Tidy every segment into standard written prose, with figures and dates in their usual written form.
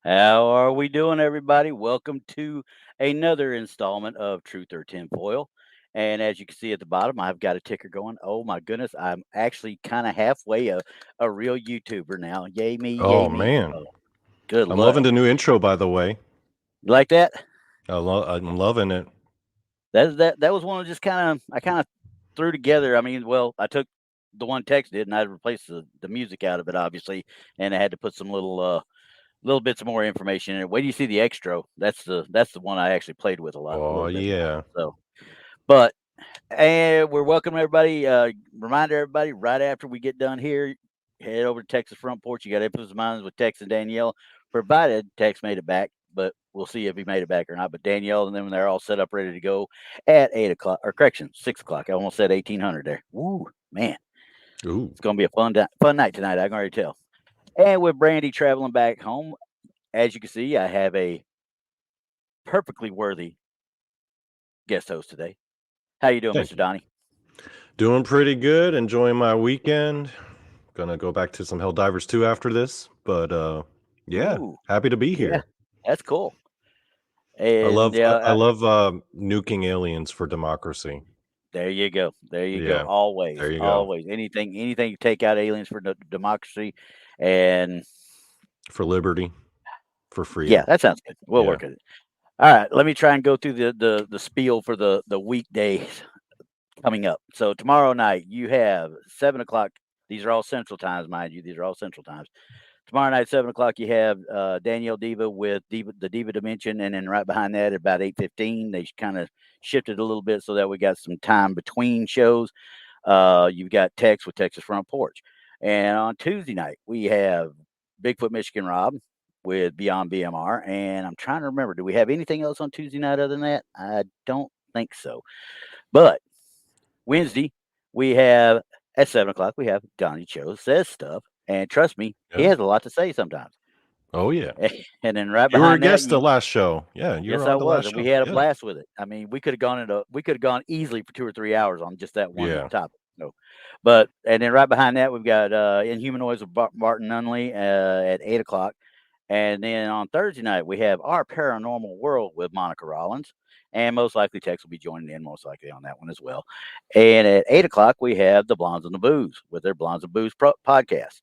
How are we doing, everybody? Welcome to another installment of Truth or Tinfoil. And as you can see at the bottom, I've got a ticker going. Oh my goodness, I'm actually kind of halfway a real YouTuber now. Yay me, yay Oh me. man, Oh, good I'm loving luck. the new intro. By the way, You like that? I'm loving it. That was one of just I kind of threw together. I mean, well, I took the one text did and I replaced the music out of it, obviously, and I had to put some little bits more information in it. Wait do you see the extra? That's the one I actually played with a Oh little bit more. yeah, So, but and we're welcoming everybody. Remind everybody right after we get done here, head over to Texas Front Porch. You got Infamous Minds with Tex and Danielle, provided Tex made it back. But we'll see if he made it back or not. But Danielle and them, they're all set up, ready to go at 8 o'clock, or correction, 6 o'clock. I almost said 1800 there. Woo, man, ooh, it's gonna be a fun night tonight. I can already tell. And with Brandi traveling back home, as you can see, I have a perfectly worthy guest host today. How you doing, thank Mr. you. Donny? Doing pretty good. Enjoying my weekend. Gonna go back to some Helldivers 2 after this, but yeah, Ooh, happy to be yeah, here. that's cool. I And love I, yeah, I love nuking aliens for democracy. there you go. There you go. Yeah, Always, there you go. always. Anything to take out aliens for democracy, and For liberty, for yeah, freedom. that sounds good. We'll Yeah. work at it. All right, let me try and go through the spiel for the weekdays coming up. So tomorrow night you have 7 o'clock. These are all Central Times, mind you. These are all Central Times. Tomorrow night, 7 o'clock, you have Danielle Diva with the Diva Dimension, and then right behind that, at about 8:15, they kind of shifted a little bit so that we got some time between shows. You've got Tex with Texas Front Porch, and on Tuesday night we have Bigfoot Michigan Rob with Beyond BMR, and I'm trying to remember, do we have anything else on Tuesday night other than that? I don't think so. But Wednesday, we have at 7 o'clock, we have Donny Cho says stuff. And trust me, he Yeah. has a lot to say sometimes. Oh yeah. And then right You were a behind that, guest the you last show. Yeah, you yes, were I on the was, last and we show. had a Yeah. blast with it. I mean, we could have gone easily for 2 or 3 hours on just that one Yeah. topic. No, but and then right behind that, we've got Inhumanoids with Martin Nunley at 8 o'clock. And then on Thursday night, we have Our Paranormal World with Monica Rollins. And most likely Tex will be joining in, most likely on that one as well. And at 8 o'clock, we have the Blondes and the Booze with their Blondes and Booze podcast.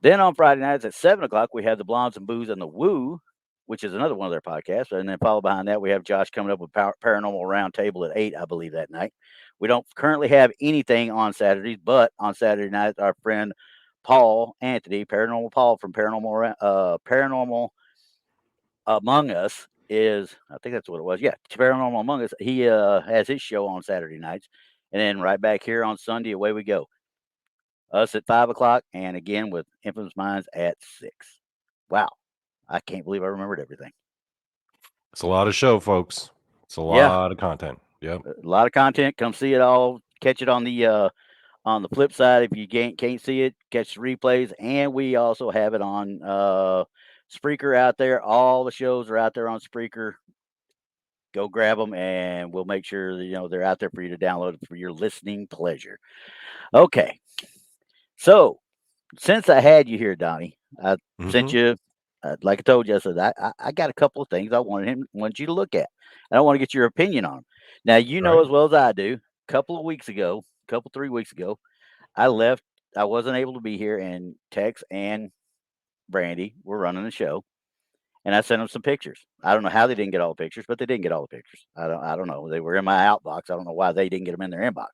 Then on Friday nights at 7 o'clock, we have the Blondes and Booze and the Woo, which is another one of their podcasts. And then followed behind that, we have Josh coming up with Paranormal Roundtable at 8, I believe, that night. We don't currently have anything on Saturdays, but on Saturday night, our friend Paul Anthony, Paranormal Paul from Paranormal Among Us is, I think that's what it was. Yeah, Paranormal Among Us. He has his show on Saturday nights. And then right back here on Sunday, away we go. Us at 5 o'clock, and again with Infamous Minds at 6. Wow. I can't believe I remembered everything. It's a lot of show, folks. It's a Yeah, lot of content. Yep. a lot of content. Come see it all. Catch it on the flip side. If you can't see it, catch the replays. And we also have it on Spreaker out there. All the shows are out there on Spreaker. Go grab them, and we'll make sure that, they're out there for you to download for your listening pleasure. Okay, so since I had you here, Donnie, I sent Hmm. you, like I told you, I said I got a couple of things I wanted you to look at. And I want to get your opinion on them. Now you know Right. as well as I do. A couple of weeks ago, 3 weeks ago, I left. I wasn't able to be here, and Tex and Brandy were running the show, and I sent them some pictures. I don't know how they didn't get all the pictures, but they didn't get all the pictures. I don't know. They were in my outbox. I don't know why they didn't get them in their inbox.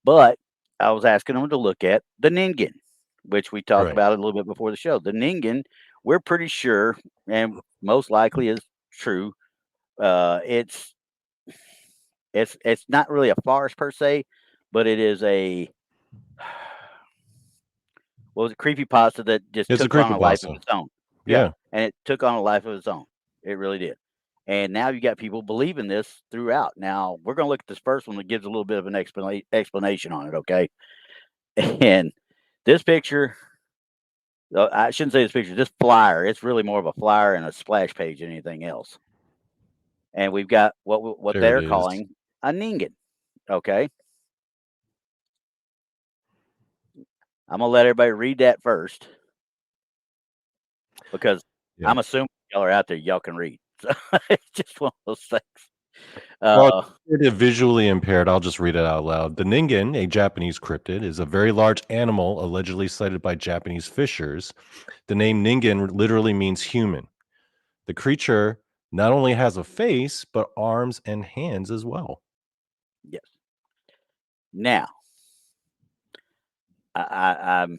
But I was asking them to look at the Ningen, which we talked Right. about a little bit before the show. The Ningen, we're pretty sure, and most likely is true. It's it's not really a farce per se, but it is a what was it, creepy pasta that just It's a took on a life of creepypasta. its own. Yeah, Yeah. and it took on a life of its own. It really did. And now you got people believing this throughout. Now we're going to look at this first one that gives a little bit of an explanation on it. Okay, and this picture, I shouldn't say this picture, this flyer, it's really more of a flyer and a splash page than anything else. And we've got what There it they're is. calling a Ningen. Okay, I'm gonna let everybody read that first because Yeah. I'm assuming y'all are out there, y'all can read. So it's just one of those things. Well, Uh, if you're visually impaired, I'll just read it out loud. The ningen, a Japanese cryptid, is a very large animal allegedly sighted by Japanese fishers. The name ningen literally means human. The creature not only has a face, but arms and hands as well. yes. Now, I'm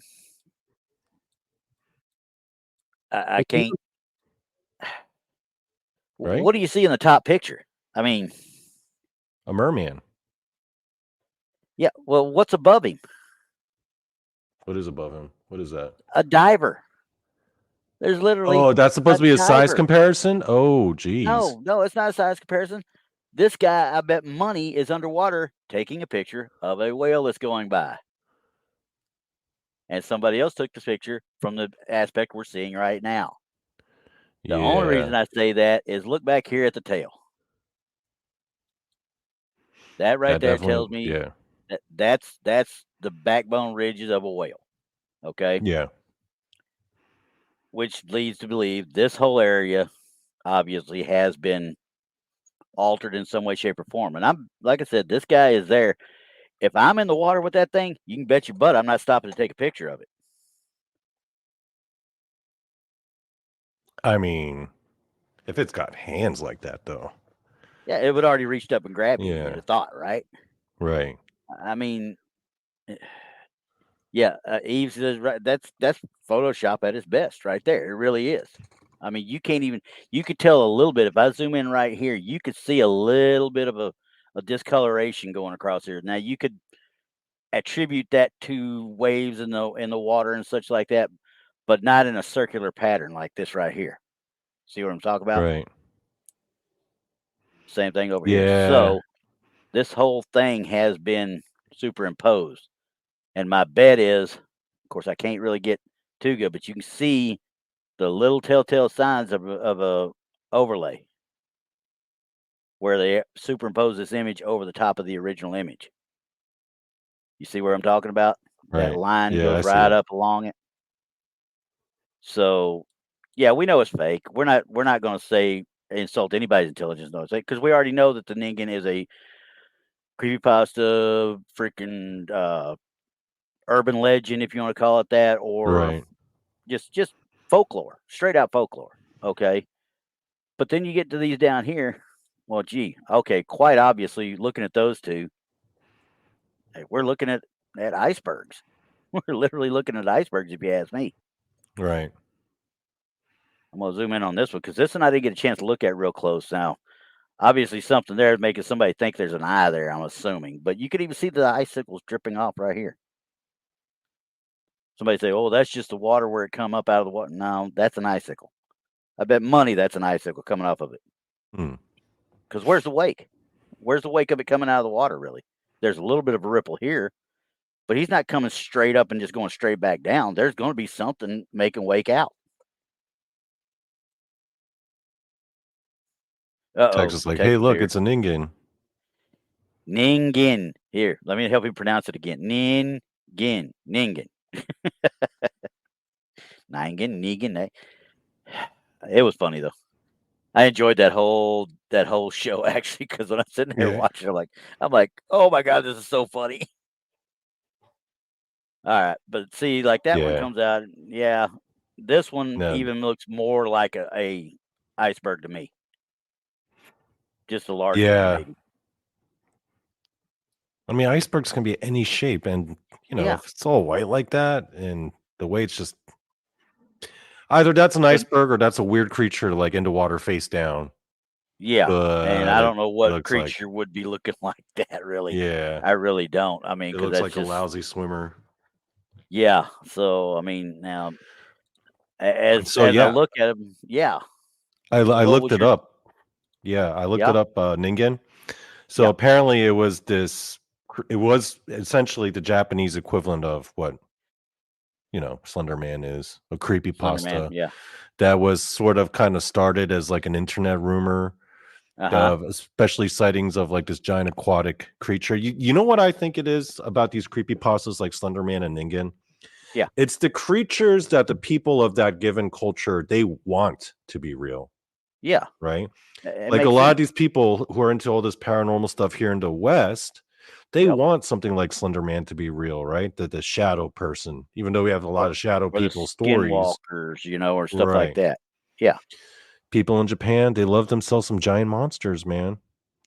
I can't. Right? What do you see in the top picture? I mean, A merman. yeah. Well, what's above him? What is above him? What is that? A diver. There's literally Oh, that's a supposed to be a size diver. comparison? Oh, geez. No, it's not a size comparison. This guy, I bet money, is underwater taking a picture of a whale that's going by. And somebody else took the picture from the aspect we're seeing right now. The only Yeah. reason I say that is look back here at the tail. That right That there tells definitely, me yeah. that that's the backbone ridges of a whale. Okay, Yeah. which leads to believe this whole area obviously has been altered in some way, shape, or form. And I'm like I said, this guy is there. If I'm in the water with that thing, you can bet your butt I'm not stopping to take a picture of it. I mean, if it's got hands like that, though. Yeah, it would already reached up and grabbed you. You'd Yeah. have thought, right? Right. I mean, yeah, Eve says right. That's Photoshop at its best, right there. It really is. I mean, you can't even. You could tell a little bit if I zoom in right here. You could see a little bit of a discoloration going across here. Now you could attribute that to waves in the water and such like that, but not in a circular pattern like this right here. See what I'm talking about? Right. Same thing over here. Yeah. So this whole thing has been superimposed. And my bet is, of course, I can't really get too good, but you can see the little telltale signs of a overlay where they superimpose this image over the top of the original image. You see where I'm talking about? That Right. line Yeah, I goes see right it. up along it. So, yeah, we know it's fake. We're not going to say insult anybody's intelligence, no, because we already know that the Ningen is a creepypasta, freaking urban legend, if you want to call it that, or Right. just folklore, straight out folklore. Okay, but then you get to these down here. Well, gee, okay, quite obviously, looking at those two, hey, we're looking at icebergs. We're literally looking at icebergs, if you ask me. Right. I'm gonna zoom in on this one because this one I didn't get a chance to look at real close. Now, obviously, something there is making somebody think there's an eye there. I'm assuming, but you could even see the icicles dripping off right here. Somebody say, "Oh, that's just the water where it come up out of the water." No, that's an icicle. I bet money that's an icicle coming off of it. Hmm. Because where's the wake? Where's the wake of it coming out of the water, really? There's a little bit of a ripple here, but he's not coming straight up and just going straight back down. There's going to be something making wake out. Uh-oh. Texas like, hey, Texas look, here. it's a ningen. Ningen. Here, let me help you pronounce it again. Ningen. Ningen. Ningen. Negan. It was funny, though. I enjoyed that whole show actually because when I'm sitting there Yeah. watching, I'm like, oh my god, this is so funny. All right, but see, like that one Yeah. comes out. Yeah, this one No. even looks more like a iceberg to me, just a larger one, Yeah. maybe. I mean, icebergs can be any shape, and Yeah, if it's all white like that, and the way it's just either that's an and iceberg or that's a weird creature like into water face down. yeah, and But I it don't know what looks like, creature would be looking like that. Really, yeah, I really don't. I mean, it because looks that's like a just lousy swimmer. yeah. So I mean, now So as I yeah, look at them, yeah. I What looked was it your up. Yeah, I looked yeah it up. Ningen. So yeah apparently, it was this. It was essentially the Japanese equivalent of what Slender Man is, a creepy Slender Man? pasta Yeah. that was sort of kind of started as like an internet rumor Uh huh. of especially sightings of like this giant aquatic creature. You know what I think it is about these creepy pastas like Slender Man and Ningen? Yeah. It's the creatures that the people of that given culture they want to be real, Yeah. right? It Like a makes lot of sense. these people who are into all this paranormal stuff here in the West, they Yep. want something like Slender Man to be real, right? The shadow person, even though we have a Or lot of shadow or the people stories, skinwalkers, or stuff like right? that. Yeah. People in Japan, they love themselves some giant monsters, man.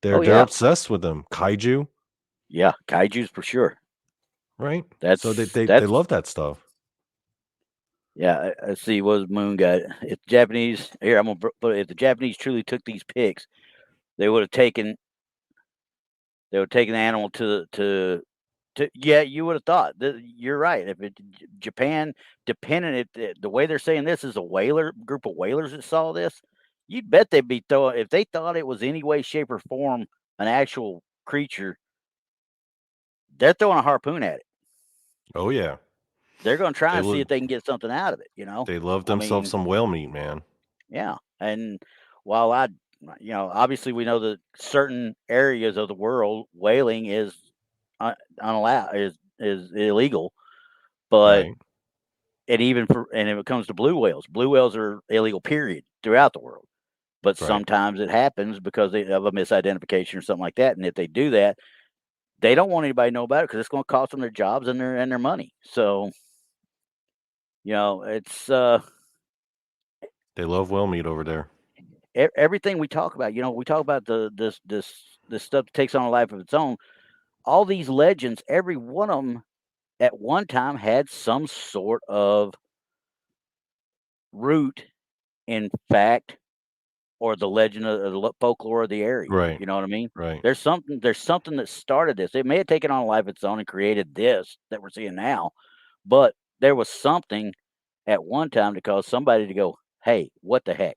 They're Oh, they're yeah. obsessed with them. Kaiju, Yeah, kaijus for sure. right? So they That's they they that's love that stuff. yeah, I see what was Moon got. If the Japanese here, I'm gonna put it, if the Japanese truly took these pics, they would have taken the animal to yeah, you would have thought. You're right. If Japan dependent the way they're saying this is a whaler group of whalers that saw this, you'd bet they'd be throwing if they thought it was any way, shape, or form an actual creature, they're throwing a harpoon at it. Oh yeah. They're gonna try They and see love if they can get something out of it. they love I themselves mean, some whale meat, man. yeah, and while obviously we know that certain areas of the world whaling is unallowed is illegal, but Right, and if it comes to blue whales are illegal period throughout the world. But right. sometimes it happens because of a misidentification or something like that, and if they do that, they don't want anybody to know about it because it's going to cost them their jobs and their money. So it's They love whale meat over there. everything we talk about. We talk about this stuff that takes on a life of its own. All these legends, every one of them at one time had some sort of root in fact or the legend of the folklore of the area. Right, You know what I mean? right. There's something that started this. It may have taken on a life of its own and created this that we're seeing now, but there was something at one time to cause somebody to go, "Hey, what the heck?"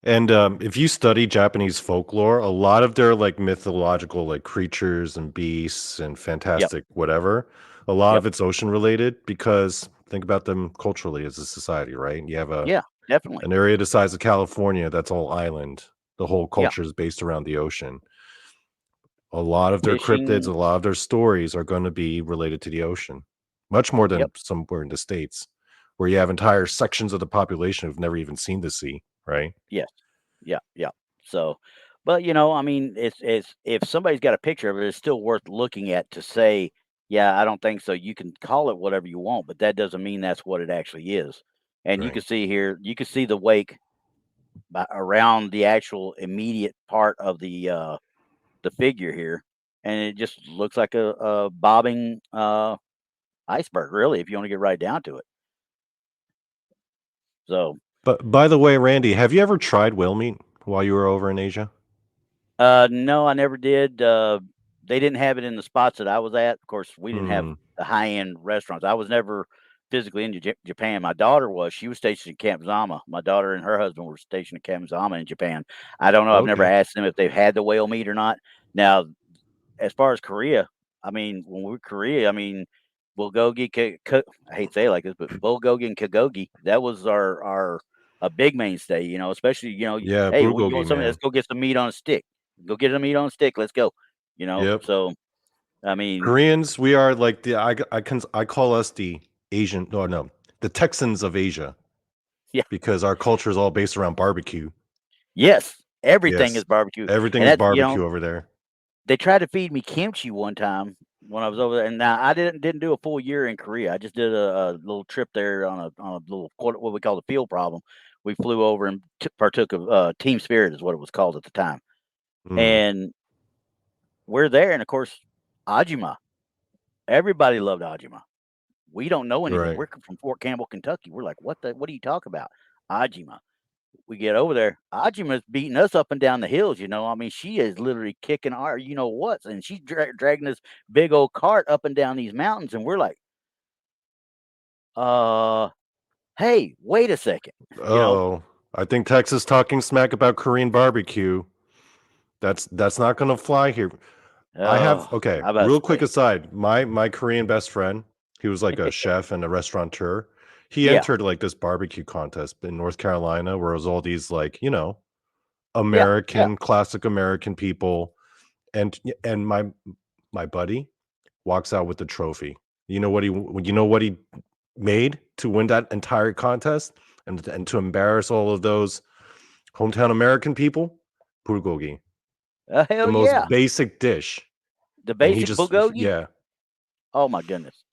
And if you study Japanese folklore, a lot of their like mythological like creatures and beasts and Yep, fantastic whatever, a lot yep, of it's ocean related because think about them culturally as a society, right? You have yeah, definitely, an area the size of California that's all island. The whole yeah, culture is based around the ocean. A lot of their cryptids, a fishing, lot of their stories are going to be related to the ocean, much more yep, than somewhere in the States, where you have entire sections of the population who've never even seen the sea, right? yes, yeah, yeah. So, but I mean, it's if somebody's got a picture of it, it's still worth looking at to say, yeah, I don't think so. You can call it whatever you want, but that doesn't mean that's what it actually is. And you can Right. see here, you can see the wake around the actual immediate part of the figure here, and it just looks like a bobbing iceberg, really, if you want to get right down to it. So, But by the way, Randy, have you ever tried whale meat while you were over in Asia? no, I never did. They didn't have it in the spots that I was at. Of course, we didn't have Hmm. the high end restaurants. I was never physically in Japan. My daughter was. She was stationed in Camp Zama. My daughter and her husband were stationed in Camp Zama in Japan. I don't know. I've never Okay. asked them if they've had the whale meat or not. Now, as far as Korea, I mean, when we're Korea, I mean, bulgogi, I hate to say it like this, but bulgogi and kagogi, that was our a big mainstay. Especially Yeah, hey, well, you bulgogi, want something? Let's man. go get some meat on a stick. Go get some meat on a stick. Let's go. Yep. So I mean, Koreans, we are like I call us the Asian no no the Texans of Asia yeah, because our culture is all based around barbecue. yes, everything Yes, is barbecue, everything and is that's barbecue over there. they tried to feed me kimchi one time when I was over there, and now I didn't do a full year in Korea. I just did a little trip there on a little what we call the field problem. We flew over and partook of Team Spirit is what it was called at the time, Mm, and we're there, and of course, Ajima. Everybody loved Ajima. We don't know anything. right. We're from Fort Campbell, Kentucky. We're like, what are you talking about? Ajima. We get over there. Ajima's beating us up and down the hills. I mean, she is literally kicking our, what, and she's dragging this big old cart up and down these mountains, and we're like, uh, hey, wait a second, you know? Uh-oh. I think Texas talking smack about Korean barbecue. That's not gonna fly here. I have Oh, okay, I about to real quick say, aside, my Korean best friend, he was like a chef and a restaurateur. He yeah, entered like this barbecue contest in North Carolina where it was all these like, yeah, yeah, Classic American people and my buddy walks out with the trophy. You know what he made to win that entire contest and to embarrass all of those hometown American people, bulgogi, the Hell most yeah. basic dish. The And he basic just, bulgogi? yeah, Oh my goodness.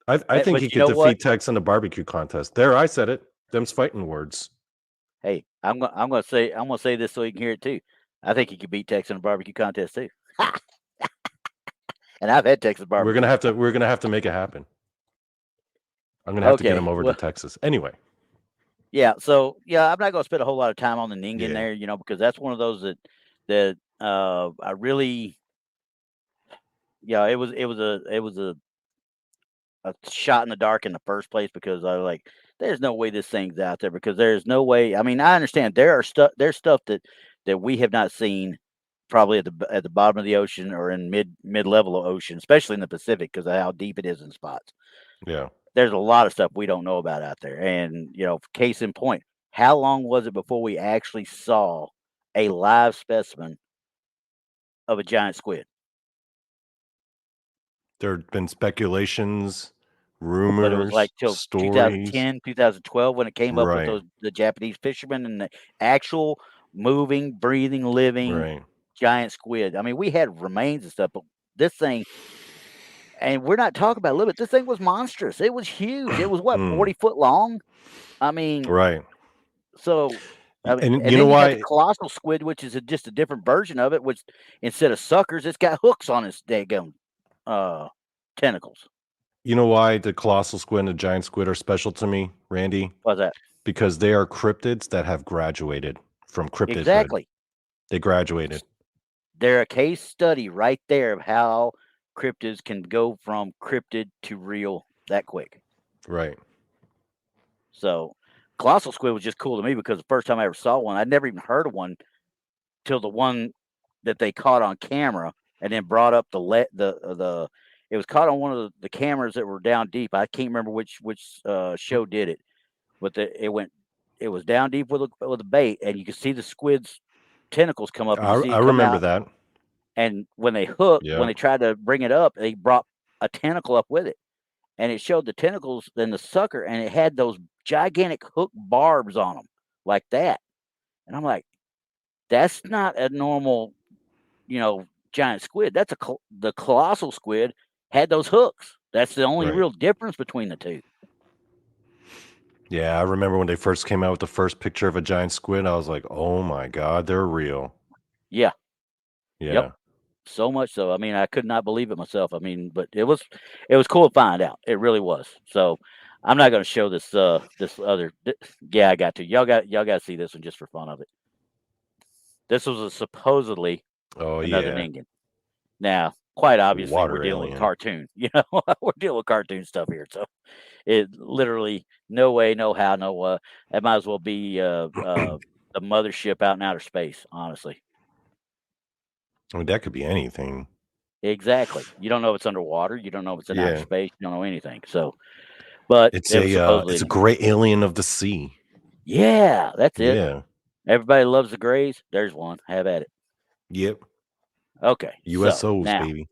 I think But he you could know what? defeat Tex in the barbecue contest. There, I said it. Them's fighting words. Hey, I'm gonna say this so you can hear it too. I think he could beat Tex in a barbecue contest too. And I've had Texas barbecue. We're gonna have to make it happen. I'm gonna have to get him Okay. over to Well, Texas. Anyway, yeah. So yeah, I'm not gonna spend a whole lot of time on the Ningen yeah. there, because that's one of those that I really, yeah, it was a shot in the dark in the first place because I was like, there's no way this thing's out there because there's no way. I mean, I understand there's stuff that we have not seen probably at the bottom of the ocean or in mid level of ocean, especially in the Pacific because of how deep it is in spots. Yeah. There's a lot of stuff we don't know about out there, and case in point, how long was it before we actually saw a live specimen of a giant squid? There have been speculations, But it was rumors, like till stories. 2010, 2012 when it came up with Right. the Japanese fishermen and the actual moving, breathing, living Right. giant squid. I mean, we had remains and stuff, but this thing, and we're not talking about a little bit. This thing was monstrous. It was huge. It was what, Mm, 40 foot long? I mean, right. so And and you know then you got the why? colossal squid, which is just a different version of it, which instead of suckers, it's got hooks on its daggum uh tentacles. You know why the colossal squid and the giant squid are special to me, Randy? What's that? Because they are cryptids that have graduated from cryptidhood. Exactly. They graduated. They're a case study right there of how cryptids can go from cryptid to real that quick. Right. So, colossal squid was just cool to me because the first time I ever saw one, I'd never even heard of one till the one that they caught on camera and then brought up the it was caught on one of the cameras that were down deep. I can't remember which show did it, but it was down deep with a bait, and you could see the squid's tentacles come up, and you see I it come remember out. that. And when Yeah. they tried to bring it up, they brought a tentacle up with it, and it showed the tentacles in the sucker, and it had those gigantic hook barbs on them like that. And I'm like, that's not a normal, giant squid. The colossal squid had those hooks. That's the only Right. real difference between the two. Yeah, I remember when they first came out with the first picture of a giant squid, I was like, "Oh my god, they're real." Yeah. Yep. Yeah. So much so. I mean, I could not believe it myself. I mean, but it was cool to find out. It really was. So I'm not going to show this other. Yeah, I got to. Y'all got to see this one just for fun of it. This was supposedly Oh another yeah. Ningen. Now, quite obviously, we're Water dealing with alien. cartoon. We're dealing with cartoon stuff here. So it literally no way, no how, no that might as well be the mothership out in outer space. Honestly, I mean, that could be anything. exactly. You don't know if it's underwater. You don't know if it's in outer Yeah. space. You don't know anything. So, but it was supposedly It's a an great alien of the sea. yeah, that's it. Yeah. Everybody loves the grays. There's one. Have at it. Yep. Okay, so USOs, now baby.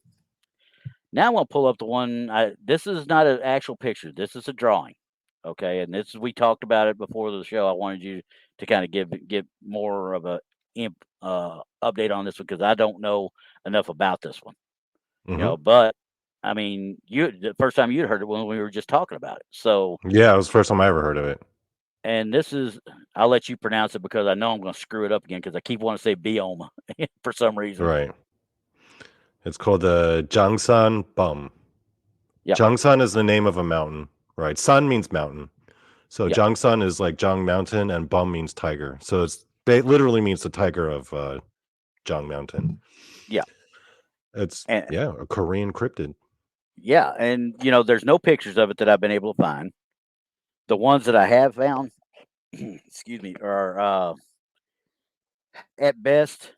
I'm gonna pull up the one. This is not an actual picture. This is a drawing. Okay, and we talked about it before the show. I wanted you to kind of give more of a update on this because I don't know enough about this one. Hmm. But I mean, the first time you'd heard it when we were just talking about it. So, Yeah, it was the first time I ever heard of it. and this is, I'll let you pronounce it because I know I'm going to screw it up again because I keep wanting to say bioma for some reason. Right. It's called the Jangsan Bum. Yeah, Jangsan is the name of a mountain, right? San means mountain. So yeah, Jangsan is like Jang Mountain, and Bum means tiger. So it literally means the tiger of Jang Mountain. yeah, It's and yeah, a Korean cryptid. yeah, and there's no pictures of it that I've been able to find. The ones that I have found, excuse me, are at best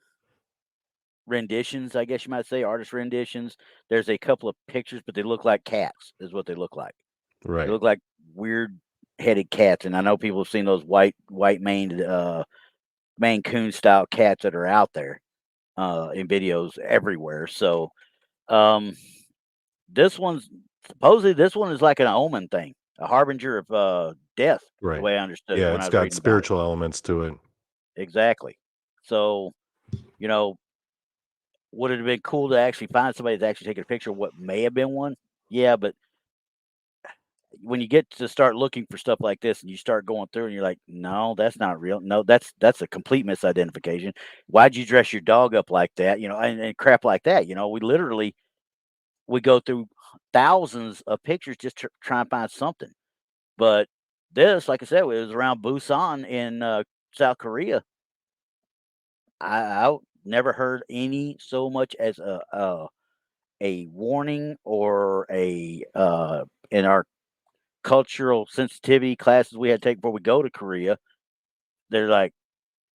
renditions, I guess you might say, artist renditions. There's a couple of pictures, but they look like cats, is what they look like. They Right. look like weird headed cats, and I know people have seen those white maned Maine Coon style cats that are out there in videos everywhere. So um, this one is like an omen thing. a harbinger of death, the Right. way I understood it Yeah, when I it's was got reading about it. spiritual elements to it. Exactly. So, you know, would it have been cool to actually find somebody that's actually taken a picture of what may have been one? Yeah, but when you get to start looking for stuff like this and you start going through and you're like, no, that's not real. No, that's a complete misidentification. Why'd you dress your dog up like that? And crap like that. We go through thousands of pictures just to try and find something. But this, like I said, it was around Busan in South Korea. I never heard any so much as a warning or a in our cultural sensitivity classes we had to take before we go to Korea. They're like,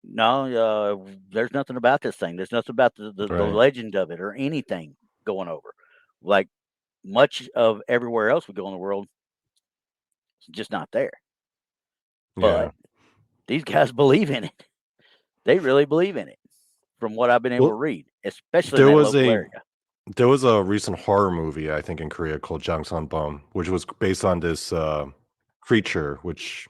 no, there's nothing about this thing. There's nothing about the Right. legend of it or anything going over. Like much of everywhere else we go in the world, it's just not there. But Yeah. these guys believe in it. They really believe in it, from what I've been able to Well, read, especially in there that was local a area. there was a recent horror movie, I think, in Korea called Bum, which was based on this creature, which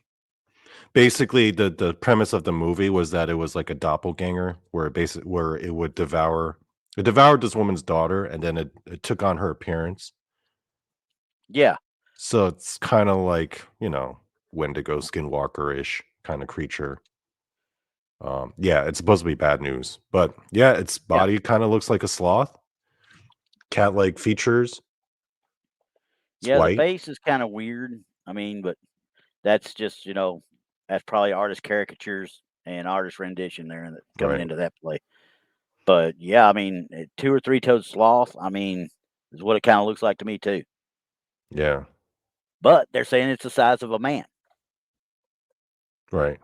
basically the premise of the movie was that it was like a doppelganger where it devoured this woman's daughter and then it took on her appearance. Yeah, So it's kind of like, Wendigo skinwalker-ish kind of creature. Yeah, it's supposed to be bad news. But yeah, its yeah, body kind of looks like a sloth, cat-like features. It's yeah. The white. face is kind of weird. I mean, but that's just that's probably artist caricatures and artist rendition there that coming Right. into that play. But yeah, I mean, 2 or 3 toed sloth. I mean, is what it kind of looks like to me too. Yeah. But they're saying it's the size of a man. Right.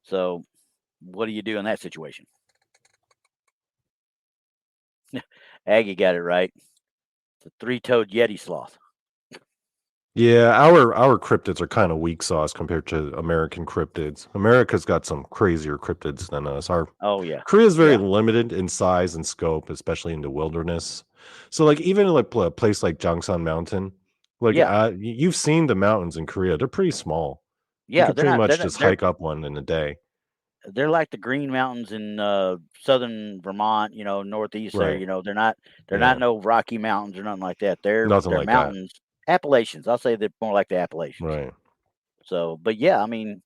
So what do you do in that situation? Aggie got it right. It's a 3 toed Yeti sloth. Yeah, our cryptids are kind of weak sauce compared to American cryptids. America's got some crazier cryptids than us. Our Oh yeah, Korea's very yeah, limited in size and scope, especially in the wilderness. So, like, even like a place like Jangsan Mountain, like yeah, you've seen the mountains in Korea. They're pretty small. You yeah. could They're pretty not. They're much not. just hike up one in a day. They're like the Green Mountains in southern Vermont. Northeast there. Right. They're not Yeah. no Rocky Mountains or nothing like that. They're Nothing they're like that. mountains, Appalachians. I'll say they're more like the Appalachians. Right. So, but yeah, I mean,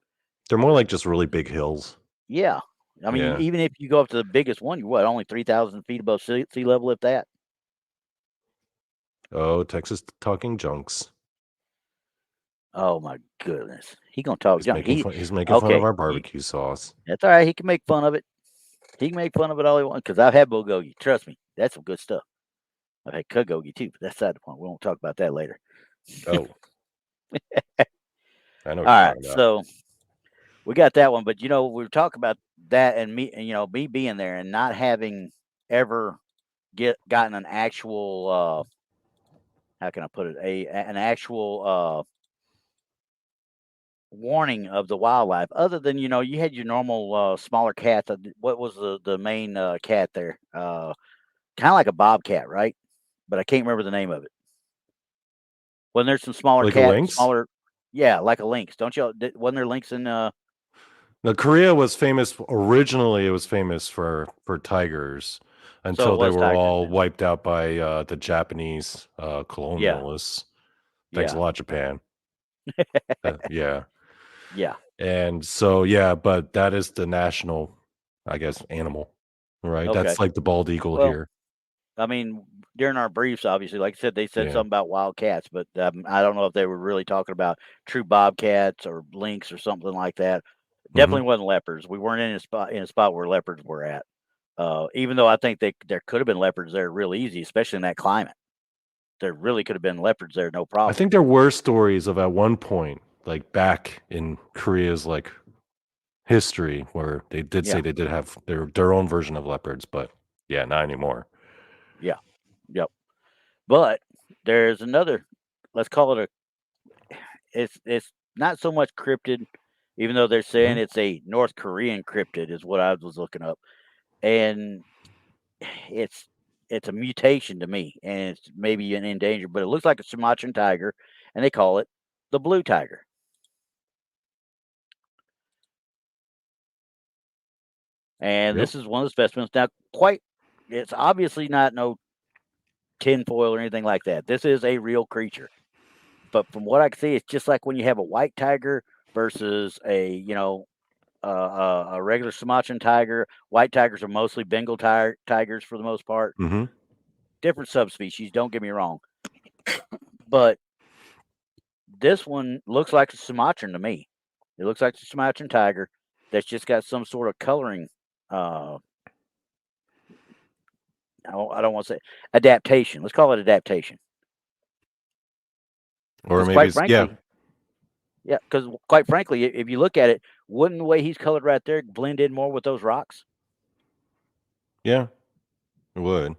They're more like just really big hills. yeah. I mean, Yeah. even if you go up to the biggest one, you're what, only 3,000 feet above sea level, if that? Oh, Texas talking junks. Oh my goodness. He gonna talk He's junk. making fun. He's making fun of Okay. our barbecue sauce. That's all right. He can make fun of it. He can make fun of it all he wants because I've had bulgogi. Trust me, that's some good stuff. I've had kugogi too, but that's side the point. We won't talk about that later. Oh, I know what All you're right. talking about. So we got that one, but we were talking about that and me, and me being there and not having ever gotten an actual how can I put it an actual warning of the wildlife other than you had your normal smaller cats. What was the main cat there? Kind of like a bobcat, right? But I can't remember the name of it. When there's some smaller Like a cat, lynx? smaller, yeah, like a lynx. Don't you? Wasn't there lynx in? Now, Korea was famous originally. It was famous for tigers So it until they was were tigers all then. wiped out by the Japanese Yeah, colonialists. Thanks a yeah, lot, Japan. Yeah, yeah. and so yeah, but that is the national, I guess, animal, right? Okay. That's like the bald eagle Well, here. I mean, during our briefs, obviously, like I said, they said Yeah. something about wild cats, but I don't know if they were really talking about true bobcats or lynx or something like that. Hmm. Definitely wasn't leopards. We weren't in a spot where leopards were at. Even though I think there could have been leopards there real easy, especially in that climate. There really could have been leopards there, no I problem. think there were stories of at one point, like back in Korea's like history, where they did say Yeah, they did have their own version of leopards, but yeah, not anymore. yeah, yep. But there's another. Let's call it a. It's not so much cryptid, even though they're saying Mhm. it's a North Korean cryptid, is what I was looking up, and it's it's a mutation to me, and it's maybe an endangered, but it looks like a Sumatran tiger, and they call it. the blue tiger. And Yep. this is one of the specimens. Now, it's obviously not no tinfoil or anything like that. This is a real creature. But from what I can see, it's just like when you have a white tiger versus a regular Sumatran tiger. White tigers are mostly Bengal tigers for the most part. Mm-hmm. Different subspecies, don't get me wrong. But this one looks like a Sumatran to me. It looks like a Sumatran tiger that's just got some sort of coloring. I don't want to say adaptation. Let's call it adaptation. Or Because maybe quite it's yeah, frankly, yeah, because quite frankly, if you look at it, wouldn't the way he's colored right there blend in more with those rocks? yeah, it would.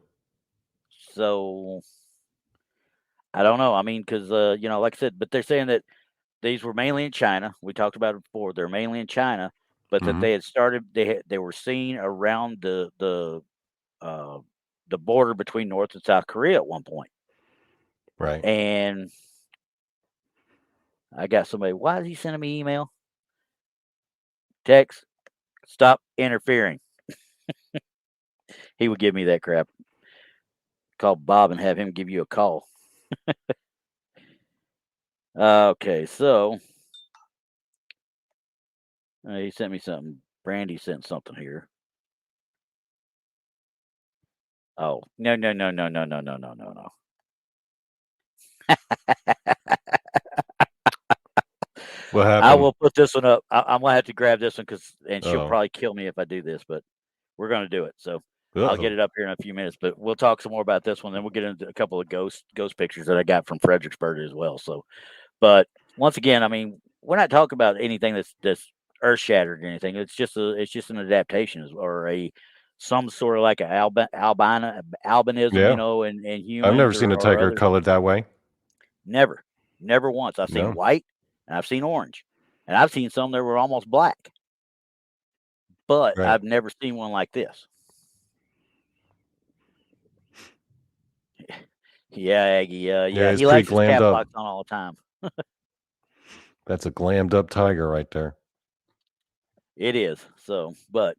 So I don't know. I mean, because like I said, but they're saying that these were mainly in China. We talked about it before. They're mainly in China, but that Mm-hmm. they had started. They were seen around uh, the border between North and South Korea at one point. Right. And I got somebody. Why is he sending me email? Text. Stop interfering. He would give me that crap. Call Bob and have him give you a call. Okay, so he sent me something. Brandi sent something here. Oh, no, no, no, no, no, no, no, no, no, no. What I happened? will put this one up. I'm gonna have to grab this one and she'll Oh. probably kill me if I do this, but we're gonna do it. So I'll get Uh-oh. it up here in a few minutes. But we'll talk some more about this one. Then we'll get into a couple of ghost pictures that I got from Fredericksburg as well. So, but once again, I mean, we're not talking about anything that's earth shattering or anything. It's just an adaptation or a some sort of like a albinism, Yeah. in I've never humans seen a or tiger others. colored that way. Never, never once. I've seen No. white and I've seen orange, and I've seen some that were almost black, but Right. I've never seen one like this. Yeah, Aggie. Yeah, Yeah, it's he pretty likes his glammed cap up. locks on all the time. That's a glammed up tiger right there. It is so, but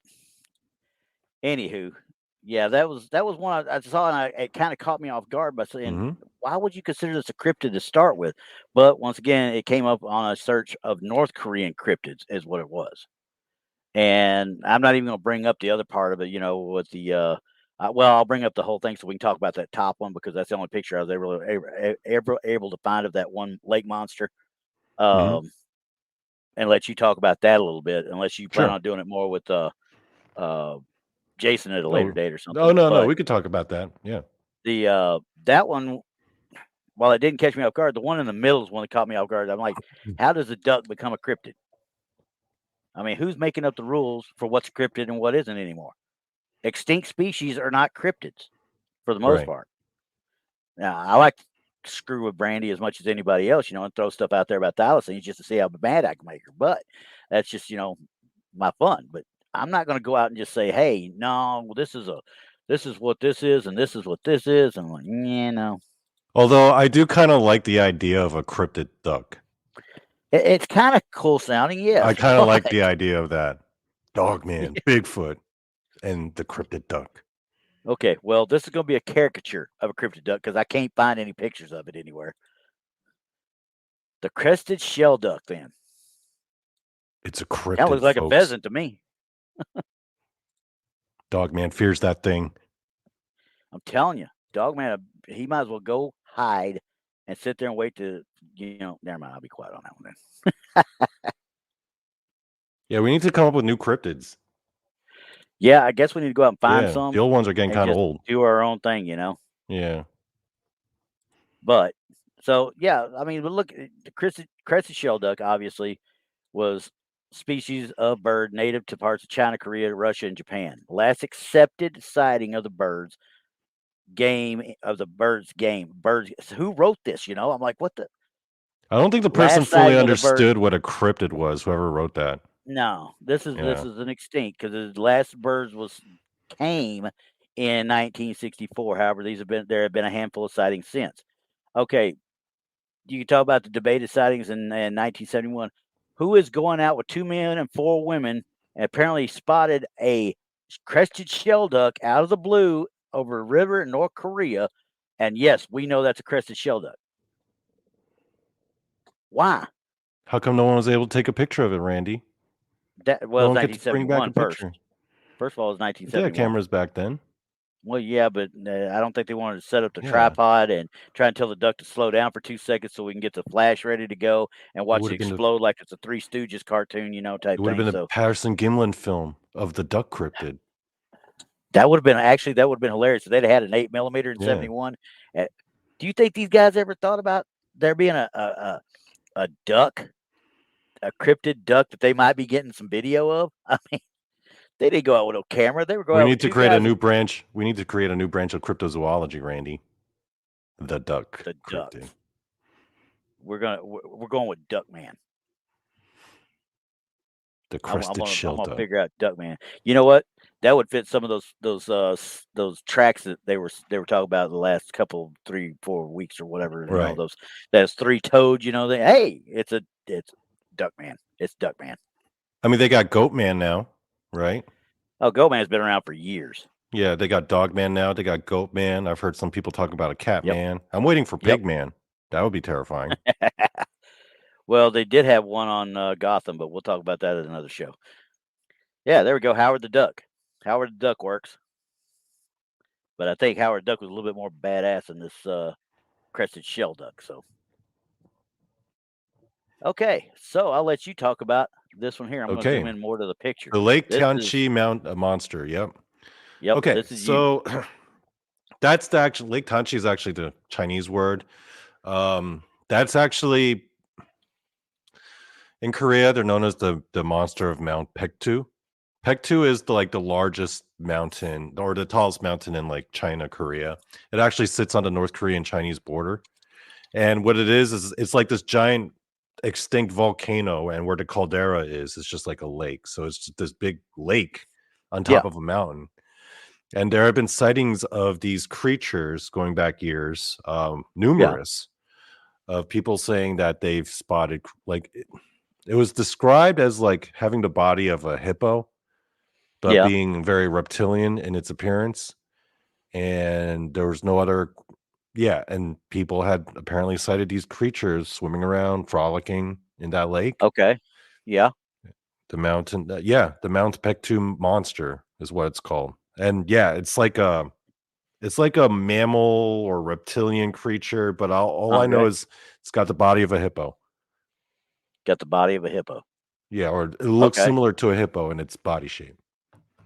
anywho, yeah, that was one I saw, and it kind of caught me off guard by saying, Mm-hmm. "Why would you consider this a cryptid to start with?" But once again, it came up on a search of North Korean cryptids, is what it was. And I'm not even going to bring up the other part of it, with the. Well, I'll bring up the whole thing so we can talk about that top one because that's the only picture I was able to find of that one lake monster. Mm-hmm. Um, and let you talk about that a little bit, unless you plan Sure. on doing it more with uh, Jason at a later No. date or No, something. no, no. But We could talk about that. Yeah. that one, while it didn't catch me off guard, the one in the middle is one that caught me off guard. I'm like, how does a duck become a cryptid? I mean, who's making up the rules for what's cryptid and what isn't anymore? Extinct species are not cryptids for the most Right. part. Now, I like to screw with Brandi as much as anybody else, and throw stuff out there about thylacines just to see how bad I can make her. But that's just, my fun. But I'm not going to go out and just say, "Hey, no, well, this is what this is, and this is what this is," and I'm like, yeah, no. Although I do kind of like the idea of a cryptid duck. It's kind of cool sounding, I yes, kind of like but the idea of that. Dogman, Bigfoot, and the cryptid duck. okay. Well, this is going to be a caricature of a cryptid duck because I can't find any pictures of it anywhere. The crested shell duck, then It's a kind of cryptid, looks like a folks. pheasant to me. Dogman fears that thing. I'm telling you, Dogman, he might as well go hide and sit there and wait to, never mind. I'll be quiet on that one then. Yeah, we need to come up with new cryptids. Yeah, I guess we need to go out and find Yeah, the some old ones are getting and kind of just old. do our own thing. Yeah. But so yeah, I mean, but look, the crested shell duck obviously was species of bird native to parts of China, Korea, Russia, and Japan. Last accepted sighting of the birds. So who wrote this? I'm like, what the I don't think the person last fully sighting of the bird? understood what a cryptid was, whoever wrote that. No, this Yeah. is an extinct because the last birds was came in 1964. However, there have been a handful of sightings since. Okay, you talk about the debated sightings in 1971. Who is going out with 2 men and 4 women and apparently spotted a crested shell duck out of the blue over a river in North Korea? And yes, we know that's a crested shell duck. Why? How come no one was able to take a picture of it, Randy? Well, No it's one could bring back a 1971 first. picture. First of all, it's They had 1971. cameras back then. Well, yeah, but I don't think they wanted to set up the Yeah, tripod and try and tell the duck to slow down for 2 seconds so we can get the flash ready to go and it watch would it have been explode like it's a Three Stooges cartoon, it type would have thing. been the So Patterson Gimlin film of the duck cryptid. that would have been hilarious if they'd had an 8 millimeter in Yeah, 71. Uh, do you think these guys ever thought about there being a duck, a cryptid duck that they might be getting some video of? I mean, they didn't go out with a camera. They were going we out with need to two create a guys new and branch. We need to create a new branch of cryptozoology, Randy. The duck the cryptid, ducks. We're going with Duckman. the I'm I'm crested gonna I'm shell gonna duck. figure out Duckman. You know what? That would fit some of those tracks that they were talking about the last couple 3-4 weeks or whatever. Right. That's 3-toed. Hey, it's Duckman. It's Duckman. I mean, they got Goatman now, right? Oh, Goatman's been around for years. Yeah, they got Dogman now. They got Goatman. I've heard some people talk about a Yep, Catman. I'm waiting for yep. Pigman. That would be terrifying. Well, they did have one on Gotham, but we'll talk about that at another show. Yeah, there we go. Howard the Duck. Howard the Duck works, but I think Howard the Duck was a little bit more badass than this crested shell duck. So. Okay, so I'll let you talk about this one here. I'm going to Okay. zoom in more to the picture. The Lake This is, Tanchi Monster. Yep. yep, Okay. this is you. So that's the actual Lake Tanchi is actually the Chinese word. That's actually in Korea. They're known as the monster of Mount Pektu. Pektu is the largest mountain or the tallest mountain in like China, Korea. It actually sits on the North Korean Chinese border. And what it is it's like this giant extinct volcano, and where the caldera is, it's just like a lake. So it's just this big lake on Yeah, top of a mountain. And there have been sightings of these creatures going back years, yeah, numerous, of people saying that they've spotted it was described as like having the body of a hippo, but yeah. being very reptilian in its appearance. And there was no other, yeah, and people had apparently sighted these creatures swimming around, frolicking in that lake. Okay, yeah, The mountain, yeah, the Mount Pektu monster is what it's called. And yeah, it's like a mammal or reptilian creature, but all I know okay. is it's got the body of a hippo. Got the body of a hippo. Yeah, or it looks Okay. similar to a hippo in its body shape.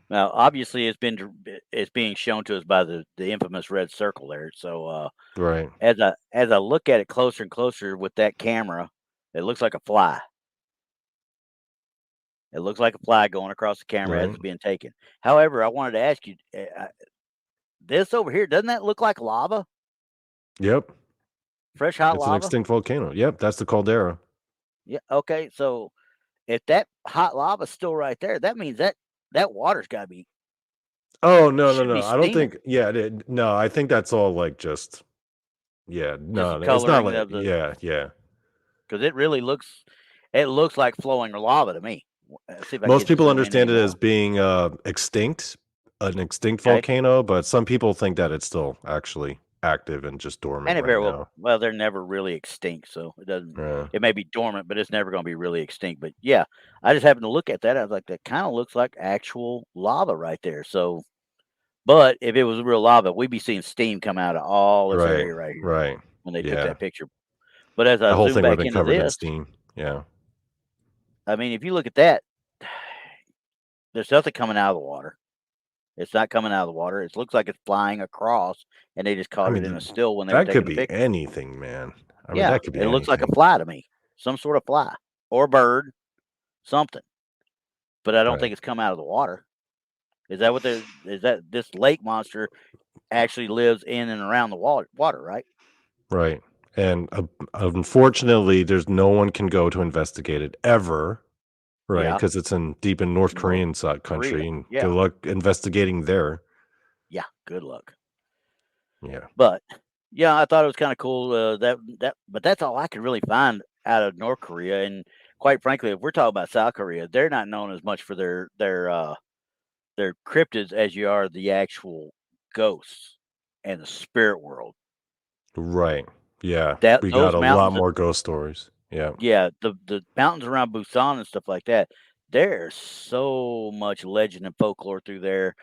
Now, obviously, it's being shown to us by the infamous red circle there. So, Right. as I look at it closer and closer with that camera, it looks like a fly. It looks like a fly going across the camera as Right. it's being taken. However, I wanted to ask you, this over here, doesn't that look like lava? Yep. Fresh hot It's an lava? extinct volcano. Yep, that's the caldera. Yeah. Okay. So if that hot lava's still right there, that means that water's got to be Oh, no, no, should be no. I don't steaming think yeah, no, I think that's all like just yeah, just the no, it's not coloring like of the yeah, yeah. because it looks like flowing lava to me. Let's see if I can Most get to people zoom in any understand it as more. being extinct, an extinct Okay. volcano, but some people think that it's still actually active and just dormant And it right very well, now. well, they're never really extinct, so it doesn't. Yeah. It may be dormant, but it's never going to be really extinct. But yeah, I just happened to look at that. I was like, that kind of looks like actual lava right there. So, but if it was real lava, we'd be seeing steam come out of all this Right. area right here Right. when they took Yeah. that picture. But as The I whole zoom thing would have back been into covered in this, steam. Yeah. I mean, if you look at that, there's nothing coming out of the water. It's not coming out of the water. It looks like it's flying across, and they just I caught it mean, in a still when they were that could taking a be picture. anything, man. I mean, Yeah, that could be it looks like a anything. fly to me, some sort of fly or bird, something. But I don't Right. think it's come out of the water. Is that what they're? Is that this lake monster actually lives in and around the water, right? Right. And unfortunately, there's no one can go to investigate it ever, right? Yeah, Because it's in deep in North North Korean Korea. country, and good Yeah, luck investigating there. yeah. Good luck. Yeah. But Yeah, I thought it was kind of cool. But that's all I could really find out of North Korea. And quite frankly, if we're talking about South Korea, they're not known as much for their cryptids as you are the actual ghosts and the spirit world. Right. Yeah. That We got those a lot mountains, more ghost stories. Yeah. yeah, the mountains around Busan and stuff like that. There's so much legend and folklore through there,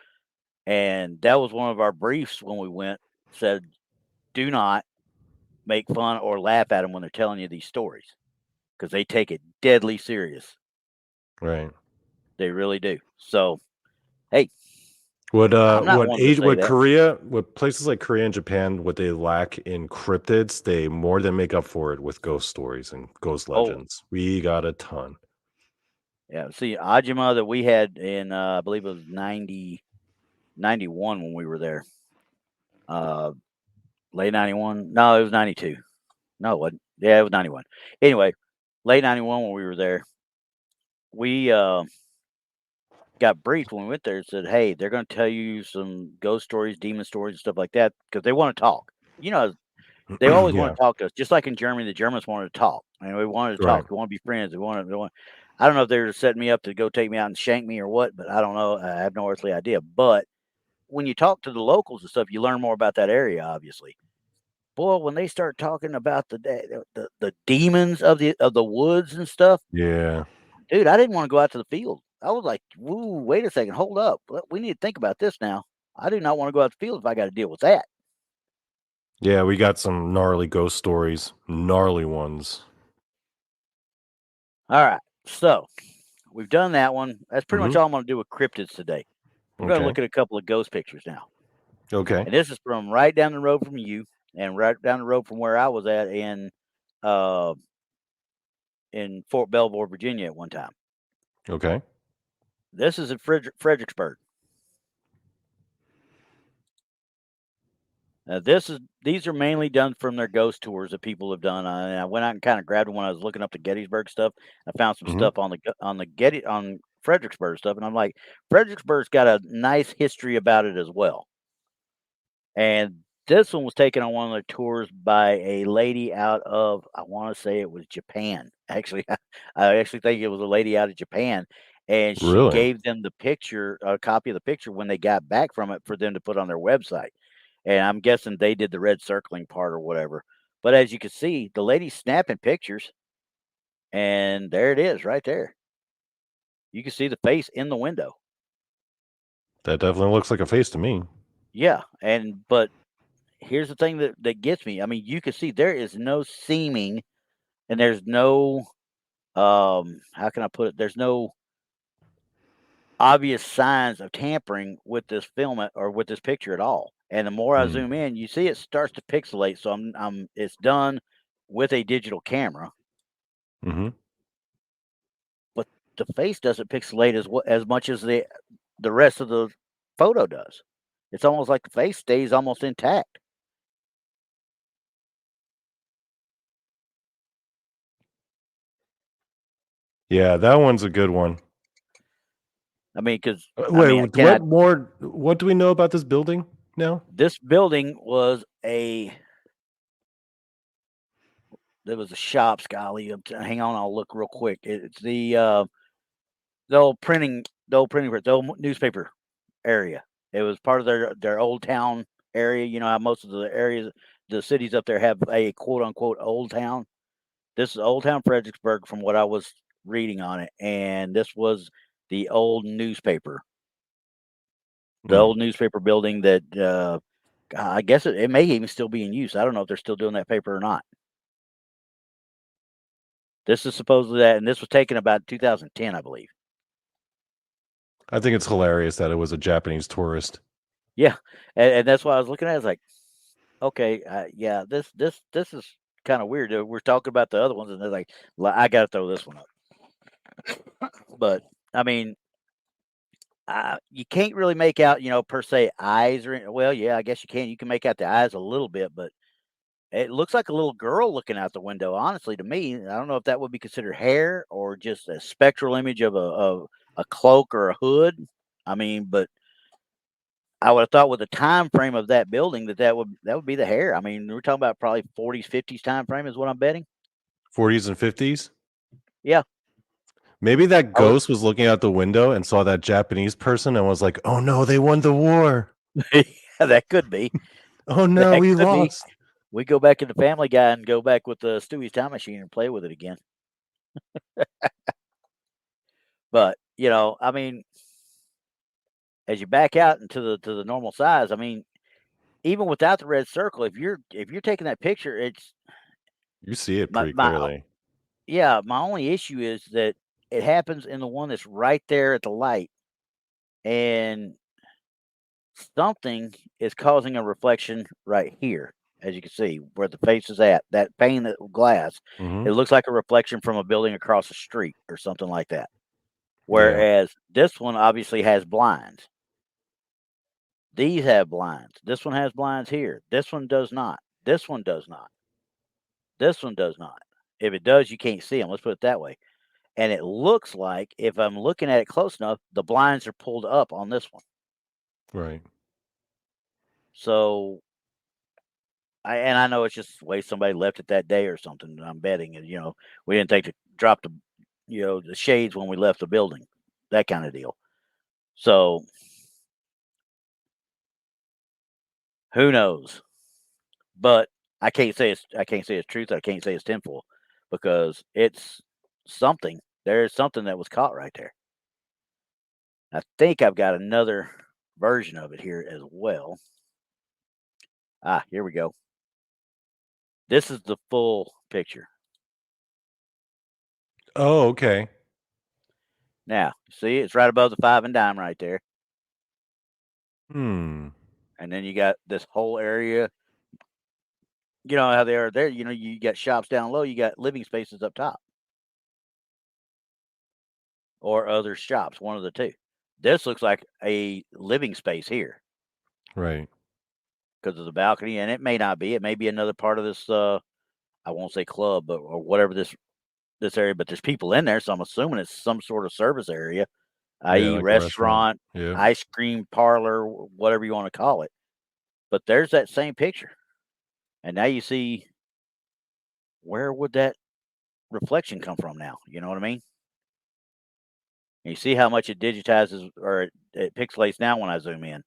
and that was one of our briefs when we went. Said, do not make fun or laugh at them when they're telling you these stories because they take it deadly serious. Right. They really do. So, hey, I'm not What one to age say what that. Korea what places like Korea and Japan, what they lack in cryptids, they more than make up for it with ghost stories and ghost Oh, legends. We got a ton. yeah. See, Ajima that we had in, I believe it was 91 when we were there. Uh, late 91. No, it was 92. No, it wasn't. Yeah, it was 91. Anyway, late 91 when we were there, we got briefed when we went there and said, hey, they're going to tell you some ghost stories, demon stories, and stuff like that because they want to talk. You know, they always want Yeah. to talk to us, just like in Germany, the Germans wanted to talk. And we wanted to Right. talk. We want to be friends. I don't know if they were setting me up to go take me out and shank me or what, but I don't know. I have no earthly idea. But when you talk to the locals and stuff, you learn more about that area, obviously. Boy, when they start talking about the demons of the woods and stuff, Yeah. dude, I didn't want to go out to the field. I was like, "Woo, wait a second, hold up. We need to think about this now. I do not want to go out to the field if I got to deal with that." Yeah, we got some gnarly ghost stories. Gnarly ones. All right, so we've done that one. That's pretty much Mhm. all I'm going to do with cryptids today. We're going to Okay. look at a couple of ghost pictures now, Okay. and this is from right down the road from you, and right down the road from where I was at uh, in Fort Belvoir, Virginia, at one time. Okay. This is in Fredericksburg. These are mainly done from their ghost tours that people have done. And I went out and kind of grabbed them when I was looking up the Gettysburg stuff. I found some Mhm. stuff on the on Fredericksburg stuff, and I'm like, Fredericksburg's got a nice history about it as well. And this one was taken on one of the tours by a lady out of, I want to say it was Japan. Actually, I actually think it was a lady out of Japan, and she Really? gave them the picture, a copy of the picture when they got back from it for them to put on their website. And I'm guessing they did the red circling part or whatever. But as you can see, the lady's snapping pictures, and there it is right there. You can see the face in the window. That definitely looks like a face to me. Yeah, but here's the thing that gets me. I mean, you can see there is no seaming, and there's no how can I put it? There's no obvious signs of tampering with this film or with this picture at all. And the more I Mm. zoom in, you see it starts to pixelate. So I'm it's done with a digital camera, Mhm. but the face doesn't pixelate as much as the rest of the photo does. It's almost like the face stays almost intact. Yeah, that one's a good one. I mean, because I Wait, mean, can I? what do we know about this building now? This building was a there was a shop, Scally. Hang on, I'll look real quick. It's the old printing press, the old newspaper area. It was part of their old town area. You know how most of the areas, the cities up there have a quote unquote old town. This is Old Town Fredericksburg, from what I was reading on it, and this was the old newspaper, the Mm. old newspaper building that I guess it may even still be in use. I don't know if they're still doing that paper or not. This is supposedly that, and this was taken about 2010, I believe. I think it's hilarious that it was a Japanese tourist. Yeah, and that's why I was looking at. It, I was like, okay, yeah, this is kind of weird. We're talking about the other ones, and they're like, I got to throw this one up. But I mean, you can't really make out, per se eyes or well, yeah, I guess you can. You can make out the eyes a little bit, but it looks like a little girl looking out the window. Honestly, to me, I don't know if that would be considered hair or just a spectral image of a cloak or a hood. I mean, but I would have thought with the time frame of that building that would be the hair. I mean, we're talking about probably 40s, 50s time frame is what I'm betting. 40s and 50s. Yeah. Maybe that I would ghost was looking out the window and saw that Japanese person and was like, "Oh no, they won the war. yeah, that could be. Oh no, That we could be. lost." We go back into Family Guy and go back with the Stewie's time machine and play with it again. But, I mean, as you back out into the normal size, I mean, even without the red circle, if you're taking that picture, it's You see it my pretty my clearly. yeah, my only issue is that it happens in the one that's right there at the light, and something is causing a reflection right here, as you can see where the face is at. That pane of glass, it Hmm. looks like a reflection from a building across the street or something like that. Yeah, Whereas this one obviously has blinds. These have blinds. This one has blinds here. This one does not. This one does not. This one does not. If it does, you can't see them. Let's put it that way. And it looks like if I'm looking at it close enough, the blinds are pulled up on this one. right. So I know it's just the way somebody left it that day or something. I'm betting, and we didn't think to drop the shades when we left the building, that kind of deal. So who knows? But I can't say it's truth. I can't say it's tinfoil because it's something. There's something that was caught right there. I think I've got another version of it here as well. Here we go. This is the full picture. Oh, okay. Now, see, it's right above the five and dime right there. Hmm. And then you got this whole area. You know how they are there. You got shops down low, you got living spaces up top or other shops, one of the two. This looks like a living space here Right. because of the balcony, and it may not be. It may be another part of this. I won't say club, but or whatever this area. But there's people in there, so I'm assuming it's some sort of service area, Yeah, i.e., like a restaurant. restaurant, Yeah. ice cream parlor, whatever you want to call it. But there's that same picture, and now you see where would that reflection come from? Now you know what I mean. And you see how much it digitizes or it pixelates now when I zoom in.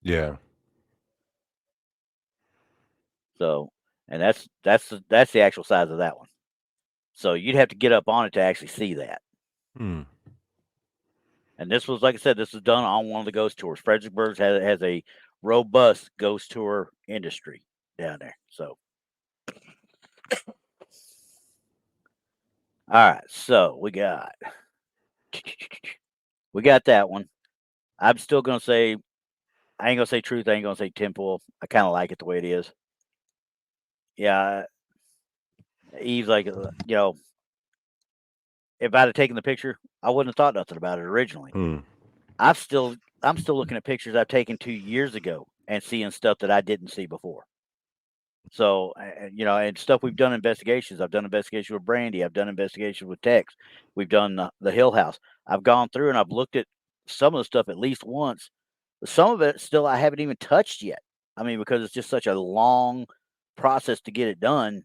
Yeah. So, and that's the actual size of that one. So you'd have to get up on it to actually see that. Hmm. And this was, like I said, this was done on one of the ghost tours. Fredericksburg has a robust ghost tour industry down there. So, all right. So we got that one. I'm still gonna say I ain't gonna say truth. I ain't gonna say temple. I kind of like it the way it is. Yeah, Eve's like if I'd have taken the picture, I wouldn't have thought nothing about it originally. Hmm. I'm still looking at pictures I've taken 2 years ago and seeing stuff that I didn't see before. So, and stuff we've done investigations. I've done investigation with Brandi. I've done investigations with Tex. We've done the Hill House. I've gone through and I've looked at some of the stuff at least once. Some of it still I haven't even touched yet. I mean, because it's just such a long process to get it done.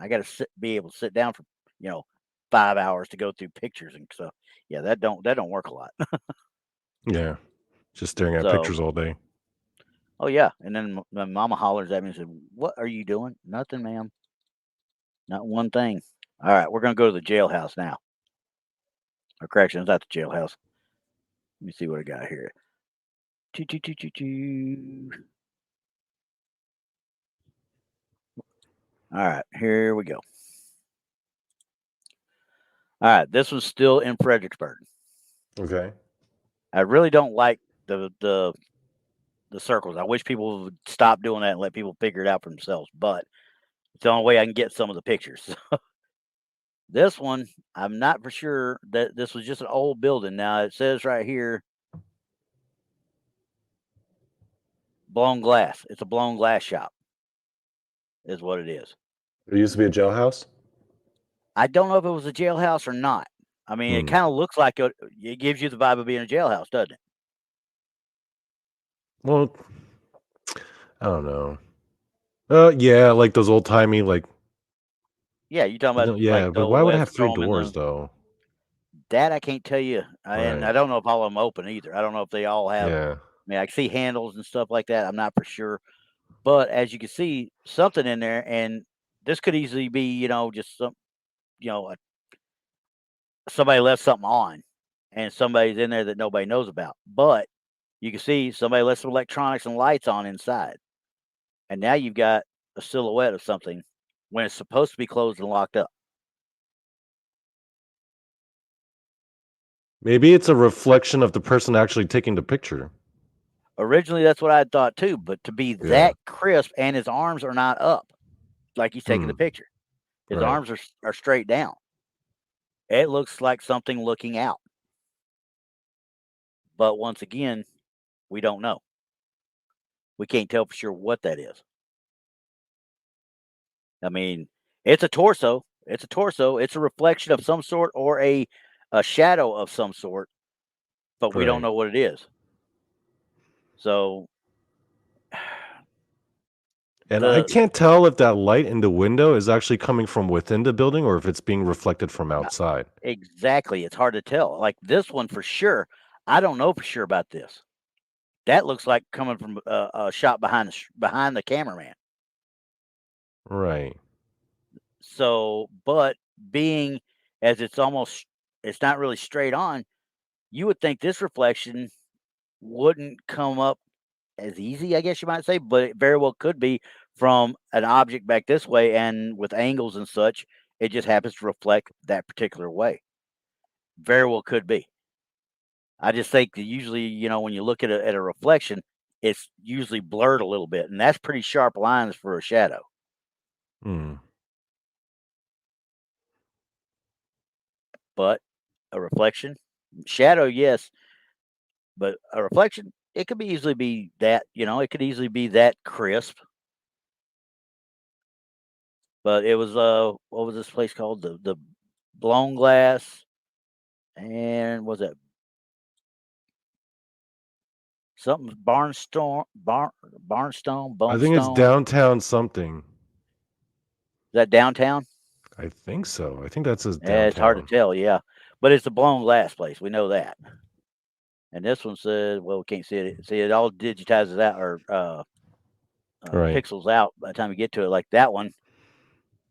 I got to be able to sit down for you know 5 hours to go through pictures and stuff. Yeah, that don't work a lot. Yeah. Just staring at So, pictures all day. oh yeah, and then my mama hollers at me and said, "What are you doing?" Nothing, ma'am. Not one thing. All right, we're gonna go to the jailhouse now. Or corrections, not the jailhouse. Let me see what I got here. Choo, choo, choo, choo, choo. All right, here we go. All right, this one's still in Fredericksburg. Okay. I really don't like the circles. I wish people would stop doing that and let people figure it out for themselves. But it's the only way I can get some of the pictures. This one, I'm not for sure that this was just an old building. Now it says right here, blown glass. It's a blown glass shop, is what it is. There used to be a jailhouse. I don't know if it was a jailhouse or not. I mean, it Hmm. kind of looks like it gives you the vibe of being a jailhouse, doesn't it? Well, I don't know. Yeah, like those old timey, like, Yeah, you talking but about no, like yeah, the but old why would it have West 3 Chrome and doors the though? that I can't tell you, and Right. I don't know if all of them open either. I don't know if they all have. Yeah. I mean, I can see handles and stuff like that. I'm not for sure, but as you can see, something in there, and this could easily be, just some, you know, a somebody left something on and somebody's in there that nobody knows about. But you can see somebody left some electronics and lights on inside. And now you've got a silhouette of something when it's supposed to be closed and locked up. Maybe it's a reflection of the person actually taking the picture. Originally, that's what I thought too. But to be Yeah. that crisp and his arms are not up like he's taking Hmm. the picture, his Right. arms are straight down. It looks like something looking out. But once again, we don't know. We can't tell for sure what that is. I mean, it's a torso. It's a torso. It's a reflection of some sort or a shadow of some sort, but we don't Right. know what it is. So And I the can't tell if that light in the window is actually coming from within the building or if it's being reflected from uh, outside. exactly, it's hard to tell. Like this one for sure. I don't know for sure about this. That looks like coming from a shot behind behind the cameraman. Right. So, but being as it's not really straight on, you would think this reflection wouldn't come up as easy, I guess you might say, but it very well could be from an object back this way, and with angles and such, it just happens to reflect that particular way. Very well could be. I just think that usually, when you look at a reflection, it's usually blurred a little bit, and that's pretty sharp lines for a shadow. Hmm. But a reflection, shadow, yes, but a reflection, it could be easily be that, it could easily be that crisp. But it was what was this place called? The blown glass. And was it something Barnstone, I think it's Bonestone? downtown something. Is that downtown? I think so. I think that's his Yeah, it's hard to downtown. tell, yeah. But it's the blown glass place. We know that. And this one said, well, we can't see it. See, it all digitizes out or Right. pixels out by the time you get to it. Like that one,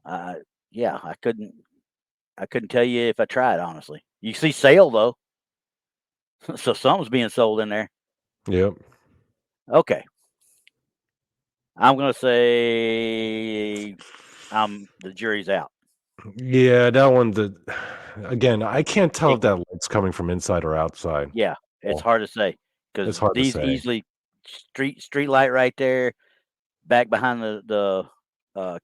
uh, yeah, I couldn't tell you if I tried, honestly. You see sale though, so something's being sold in there. Yep. Okay, I'm gonna say the jury's out. Yeah, that one the again, I can't tell It if that light's coming from inside or outside. Yeah, it's Oh, hard to say it's because hard to these say. easily street light right there, back behind the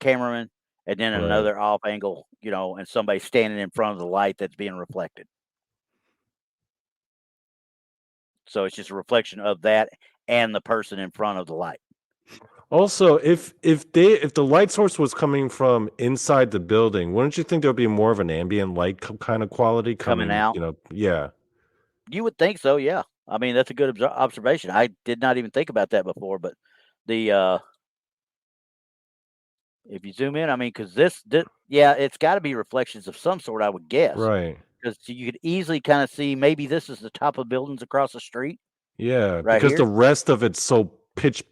cameraman, and then Right. another off angle, and somebody standing in front of the light that's being reflected. So it's just a reflection of that and the person in front of the light Also, if the light source was coming from inside the building, wouldn't you think there'd be more of an ambient light kind of quality coming coming, out. yeah. You would think so, yeah. I mean, that's a good observation. I did not even think about that before, but the if you zoom in, I mean, because yeah, it's got to be reflections of some sort, I would guess, Right. because you could easily kind of see maybe this is the top of buildings across the street Yeah, right because the here, rest of it's so pitch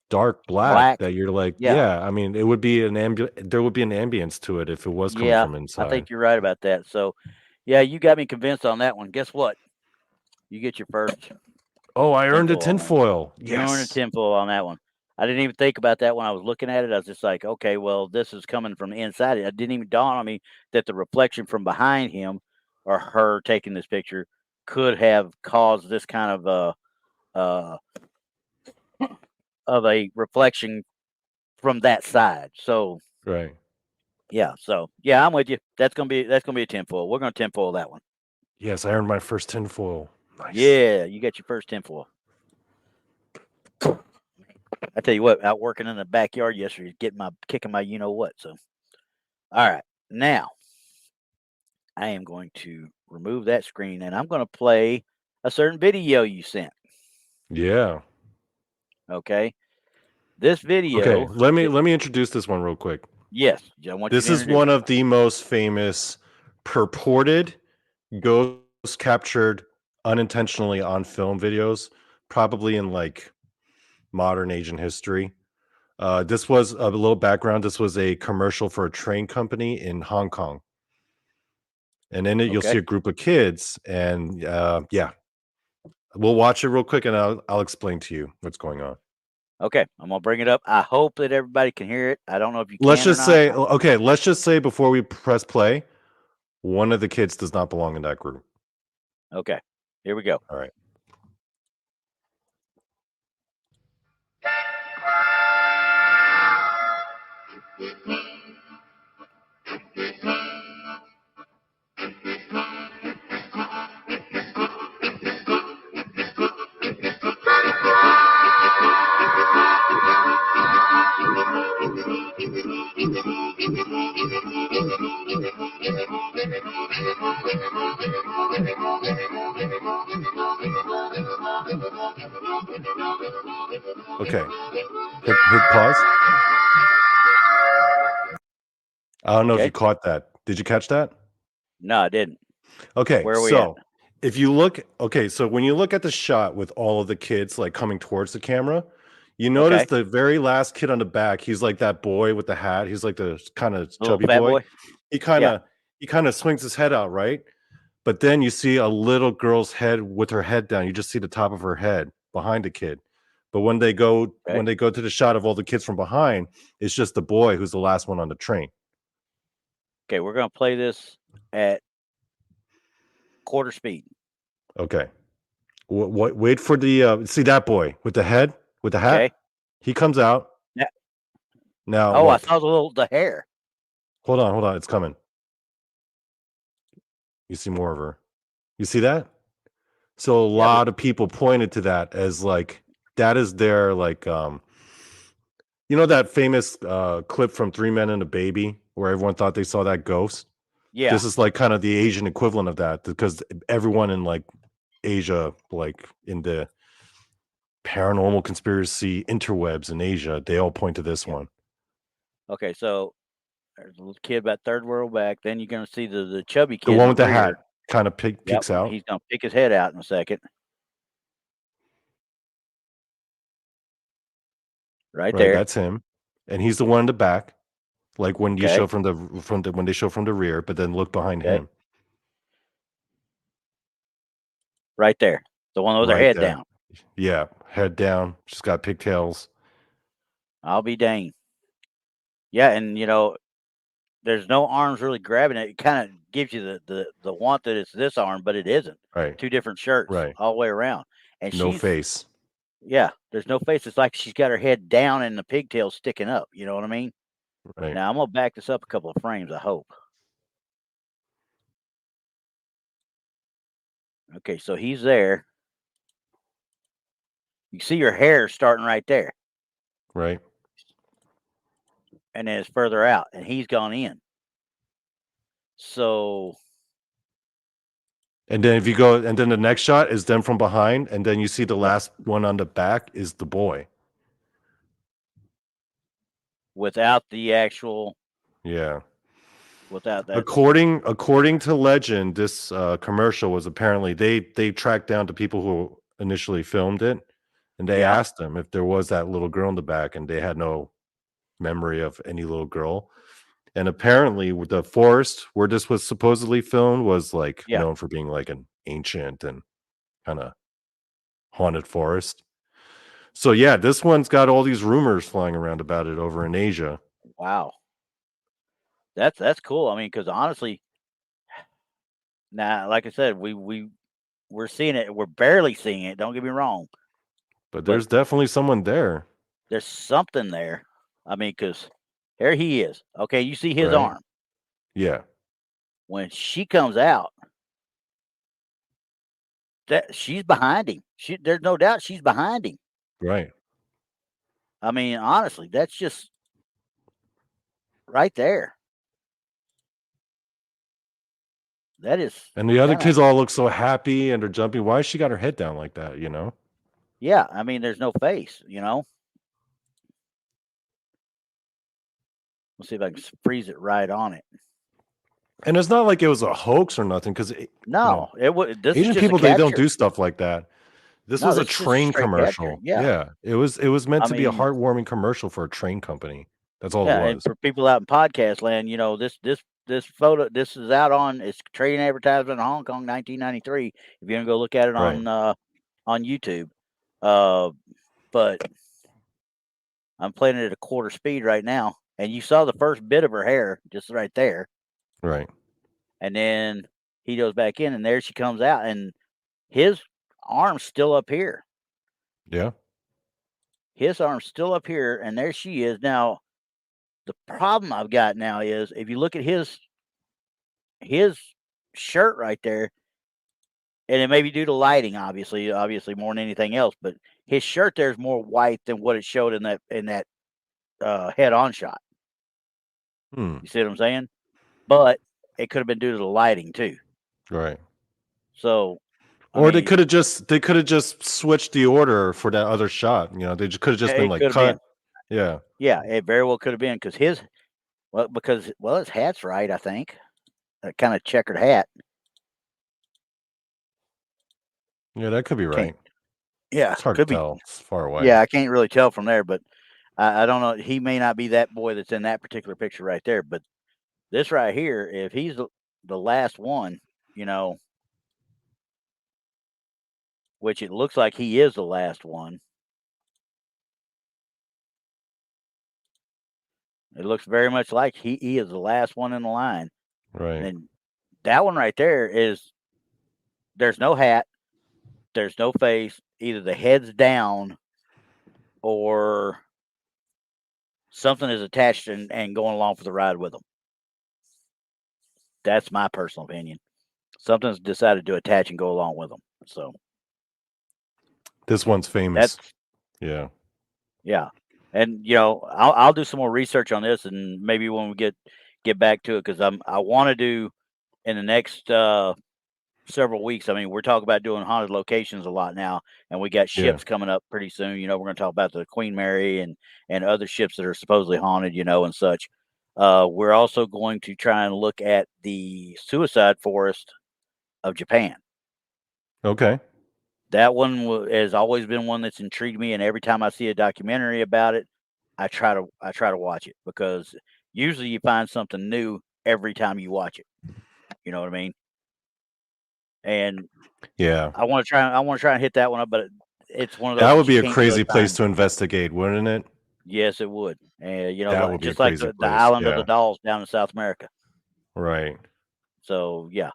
dark black black. that you're like, Yeah, yeah, I mean, it would be there would be an ambience to it if it was coming yeah, from I inside. think you're right about that. So, yeah, you got me convinced on that one. Guess what? You get your first Oh, I earned a tinfoil on that one. tinfoil. You earned a Yes. tinfoil on that one. I didn't even think about that when I was looking at it. I was just like, okay, well, this is coming from the inside. It didn't even dawn on me that the reflection from behind him or her taking this picture could have caused this kind uh, of a reflection from that side. So Right. yeah, yeah, I'm with you. That's gonna be a tinfoil. We're gonna tinfoil that one. Yes, I earned my first tinfoil. Nice. Yeah, you got your first tinfoil. I tell you what, out working in the backyard yesterday, kicking my you know what. So all right, now I am going to remove that screen and I'm going to play a certain video you sent. Yeah. Okay. This Okay, video, let me introduce this one real quick. yes, I want you This to is introduce one it. of the most famous purported ghost captured unintentionally on film videos, probably in like modern Asian history. This was a little background. This was a commercial for a train company in Hong Kong. And in it, you'll see Okay. a group of kids. And yeah, we'll watch it real quick and I'll explain to you what's going on. Okay. I'm going to bring it up. I hope that everybody can hear it. I don't know if you Let's can or just not. say, okay, let's just say before we press play, one of the kids does not belong in that group. Okay. Here we go. All right. Okay. Hit pause. I don't know if you Okay. caught that. Did you catch that? No, I didn't. Okay, Where are we at? so if you look, okay, so when you look at the shot with all of the kids like coming towards the camera, you notice Okay. the very last kid on the back, he's like that boy with the hat. He's like the kind of The little chubby fat boy. boy? He kind Yeah. of he kind of swings his head out, right? But then you see a little girl's head with her head down. You just see the top of her head behind the kid. But when Okay. they go to the shot of all the kids from behind, it's just the boy who's the last one on the train. Okay. We're going to play this at quarter speed. Okay. Wait for the see that boy with the head with the hat? Okay. He comes out. Now, Now oh, I look. saw the hair. Hold on, it's coming. You see more of her. You see that? So a Yeah. But lot of people pointed to that as like that is their like you know that famous clip from Three Men and a Baby where everyone thought they saw that ghost? yeah. This is like kind of the Asian equivalent of that because everyone in like Asia, like in the paranormal conspiracy interwebs in Asia, they all point to this Yeah. one. Okay. So there's a little kid about third world back. Then you're going to see the chubby The kid in one the with the rear. hat kind of Yep. peeks out. He's going to pick his head out in a second. Right Right, there. that's him. And he's the one in the back, like when you Okay. show from the when they show from the rear, but then look behind Okay. him. Right there. The one with their Right head there. down. Yeah, head down. She's got pigtails. I'll be dang. Yeah. And, there's no arms really grabbing it. It kind of gives you the want that it's this arm, but it isn't. Right. Two different shirts Right. all the way around. And No face. yeah, there's no face. It's like she's got her head down and the pigtails sticking up. You know what I mean? Right. Now I'm gonna back this up a couple of frames. I hope. Okay, so he's there. You see your hair starting right there, Right. and then it's further out, and he's gone in. So And then if you go and then the next shot is them from behind, and then you see the yeah, last one on the back is the boy. without the actual, Yeah. without that, According to legend, this commercial was apparently they tracked down to people who initially filmed it, and they yeah, asked them if there was that little girl in the back, and they had no memory of any little girl. And apparently, with the forest where this was supposedly filmed was like yeah. known for being like an ancient and kind of haunted forest. So yeah, this one's got all these rumors flying around about it over in Asia. Wow, that's cool. I mean, because honestly, now, like I said, we're seeing it. We're barely seeing it. Don't get me wrong, But but there's definitely someone there, there's something there. I mean, because there he is. Okay, you see his right? arm. Yeah, When she comes out, that she's behind him. There's no doubt she's behind him. right. I mean, honestly, that's just right there. That is And the other kind of kids all look so happy and they're jumping. Why has she got her head down like that? You know? Yeah, I mean, there's no face, you know. Let's see if I can freeze it right on it. And it's not like it was a hoax or nothing, because No, it would. This is Asian just a people, they don't catcher. do stuff like that. This No, was a this is just a train straight catcher. commercial. Yeah, Yeah, it was meant I to be a mean, heartwarming commercial for a train company. That's all it yeah, and was. for people out in podcast land, you know, this photo, this is out on it's trade advertisement in Hong Kong, 1993. If you're gonna go look at it Right, on YouTube, uh, but I'm playing it at a quarter speed right now, and you saw the first bit of her hair just right there, right. and then he goes back in, and there she comes out, and his arm's still up here. Yeah, His arm's still up here, and there she is. Now, the problem I've got now is if you look at his shirt right there, and it may be due to lighting, obviously more than anything else, but his shirt there is more white than what it showed in that head on shot. hmm, You see what I'm saying? But it could have been due to the lighting too. right. So, I Or they mean, could have just switched the order for that other shot. They just could have just been it like could have been. cut. Yeah, Yeah, it very well could have been because his hat's right. I think that kind of checkered hat. yeah, that could be Can't. right. Yeah, It's hard to could be. tell. It's far away. Yeah, I can't really tell from there, but I don't know. He may not be that boy that's in that particular picture right there, but this right here, if he's the last one, you know, which it looks like he is the last one. It looks very much like he is the last one in the line. Right. And that one right there is there's no hat, there's no face, either the head's down or something is attached and going along for the ride with them. That's my personal opinion. Something's decided to attach and go along with them. So This one's famous. that's Yeah. yeah, and I'll do some more research on this, and maybe when we get back to it, because I want to do in the next several weeks. I mean, we're talking about doing haunted locations a lot now, and we got Yeah. ships coming up pretty soon. We're going to talk about the Queen Mary and other ships that are supposedly haunted, and such. We're also going to try and look at the suicide forest of Japan. Okay. That one has always been one that's intrigued me, and every time I see a documentary about it, I try to watch it because usually you find something new every time you watch it. You know what I mean? And Yeah. I want to try and hit that one up, but it's one of those That would that you be a can't do crazy a place time. to investigate, wouldn't it? Yes, it would. And That would be a just like crazy the place. island of the Yeah. dolls down in South America. Right. So yeah,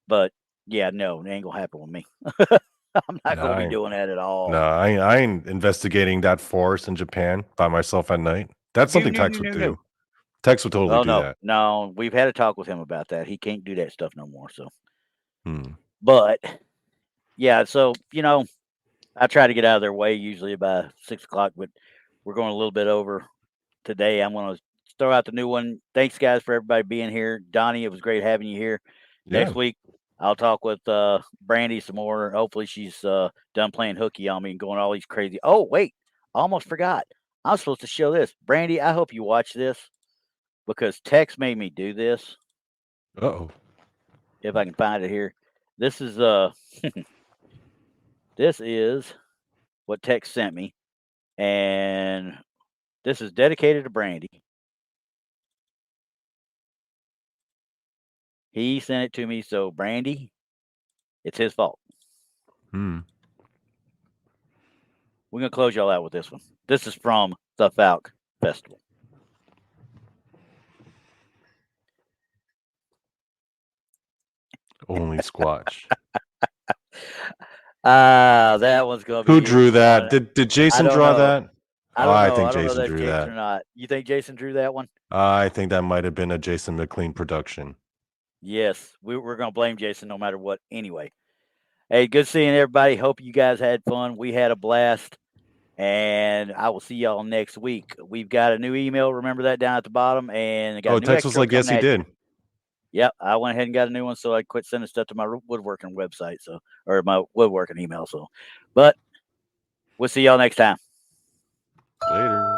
but yeah, no, it ain't gonna happen with me. I'm not No, gonna I be ain't, doing that at no, all. I ain't investigating that forest in Japan by myself at night. That's No, something no, Tex no, would no, no. do. Tex would totally Oh do no, that. no. We've had a talk with him about that. He can't do that stuff no more. So, Hmm. but yeah, so I try to get out of their way usually by 6 o'clock, but we're going a little bit over today. I'm going to throw out the new one. Thanks, guys, for everybody being here. Donnie, it was great having you here. Yeah. Next week, I'll talk with Brandi some more. Hopefully, she's done playing hooky on me and going all these crazy. Oh, wait, I almost forgot. I'm supposed to show this. Brandi, I hope you watch this because Tex made me do this. Uh-oh. If I can find it here. This is this is what Tex sent me, and this is dedicated to Brandi. He sent it to me, so Brandi, it's his fault. Hmm. We're gonna close y'all out with this one. This is from the Falk Festival. Only Squatch. That one's gonna Who be drew that? fun. Did I Jason don't draw know. that? I Oh, don't I know. think I don't know if Jason that's drew Jason that. or not. You think Jason drew that one? I think that might have been a Jason McLean production. Yes, we're gonna blame Jason no matter what. Anyway, hey, good seeing everybody. Hope you guys had fun. We had a blast. And I will see y'all next week. We've got a new email. Remember that down at the bottom, and I got Oh, a new Tex was extra like, yes, coming he at you. did. Yep, I went ahead and got a new one, so I quit sending stuff to my woodworking website, or my woodworking email. So, but We'll see y'all next time. Later.